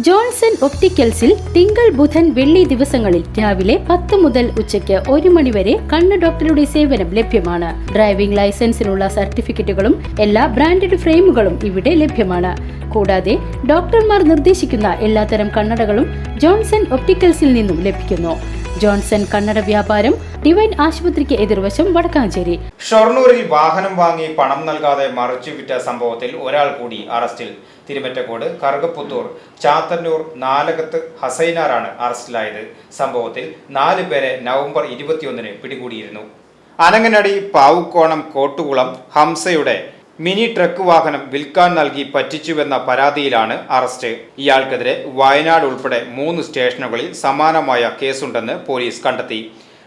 Johnson ഒപ്റ്റിക്കൽസിൽ തിങ്കൾ ബുധൻ വെള്ളി ദിവസങ്ങളിൽ രാവിലെ 10 മുതൽ ഉച്ചയ്ക്ക് 1 മണി വരെ കണ്ണ് ഡോക്ടറുടെ സേവനം ലഭ്യമാണ്. ഡ്രൈവിംഗ് ലൈസൻസിനുള്ള സർട്ടിഫിക്കറ്റുകളും എല്ലാ ബ്രാൻഡഡ് ഫ്രെയിമുകളും ഇവിടെ ലഭ്യമാണ്. കൂടാതെ ഡോക്ടർമാർ നിർദ്ദേശിക്കുന്ന എല്ലാത്തരം കണ്ണടകളും ജോൺസൺ ഒപ്റ്റിക്കൽസിൽ നിന്നും ലഭിക്കുന്നു. ജോൺസൺ കണ്ണട വ്യാപാരം ഡിവൈൻ ആശുപത്രിക്ക് എതിർവശം വടക്കാഞ്ചേരി. ഷൊർണൂരിൽ വാഹനം വാങ്ങി പണം നൽകാതെ മറിച്ചുവിറ്റ സംഭവത്തിൽ ഒരാൾ കൂടി അറസ്റ്റിൽ. തിരുമറ്റക്കോട്, കറുകപ്പുത്തൂർ, ചാത്തന്നൂർ, നാലകത്ത് ഹസൈനാറാണ് അറസ്റ്റിലായത്. സംഭവത്തിൽ 4 പേരെ നവംബർ 21-ന് പിടികൂടിയിരുന്നു. അനങ്ങനടി പാവുക്കോണം കോട്ടുകുളം ഹംസയുടെ മിനി ട്രക്ക് വാഹനം വിൽക്കാൻ നൽകി പറ്റിച്ചുവെന്ന പരാതിയിലാണ് അറസ്റ്റ്. ഇയാൾക്കെതിരെ വയനാട് ഉൾപ്പെടെ 3 സ്റ്റേഷനുകളിൽ സമാനമായ കേസുണ്ടെന്ന് പോലീസ് കണ്ടെത്തി.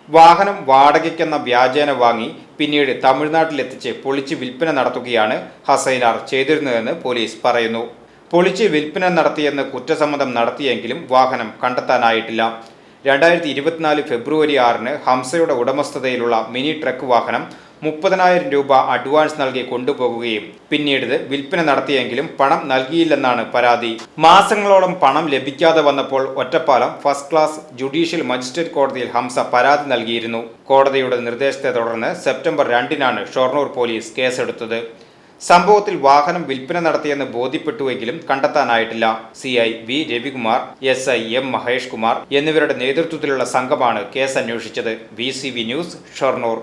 വാഹനം വാടകയ്ക്കെന്ന വ്യാജേന വാങ്ങി പിന്നീട് തമിഴ്നാട്ടിലെത്തിച്ച് പൊളിച്ച് വിൽപ്പന നടത്തുകയാണ് ഹസൈനാർ ചെയ്തിരുന്നതെന്ന് പോലീസ് പറയുന്നു. പൊളിച്ച് വിൽപ്പന നടത്തിയെന്ന് കുറ്റസമ്മതം നടത്തിയെങ്കിലും വാഹനം കണ്ടെത്താനായിട്ടില്ല. 2024 ഫെബ്രുവരി 6-ന് ഹംസയുടെ ഉടമസ്ഥതയിലുള്ള മിനി ട്രക്ക് വാഹനം 30,000 രൂപ അഡ്വാൻസ് നൽകി കൊണ്ടുപോകുകയും പിന്നീട് വിൽപ്പന നടത്തിയെങ്കിലും പണം നൽകിയില്ലെന്നാണ് പരാതി. മാസങ്ങളോളം പണം ലഭിക്കാതെ വന്നപ്പോൾ Ottapalam first class judicial magistrate കോടതിയിൽ ഹംസ പരാതി നൽകിയിരുന്നു. കോടതിയുടെ നിർദ്ദേശത്തെ തുടർന്ന് സെപ്റ്റംബർ 2-നാണ് ഷൊർണൂർ പോലീസ് കേസെടുത്തത്. സംഭവത്തിൽ വാഹനം വിൽപ്പന നടത്തിയെന്ന് ബോധ്യപ്പെട്ടുവെങ്കിലും കണ്ടെത്താനായിട്ടില്ല. CI V Ravikumar, SI M Mahesh Kumar എന്നിവരുടെ നേതൃത്വത്തിലുള്ള സംഘമാണ് കേസ് അന്വേഷിച്ചത്. VCV news, Shoranur.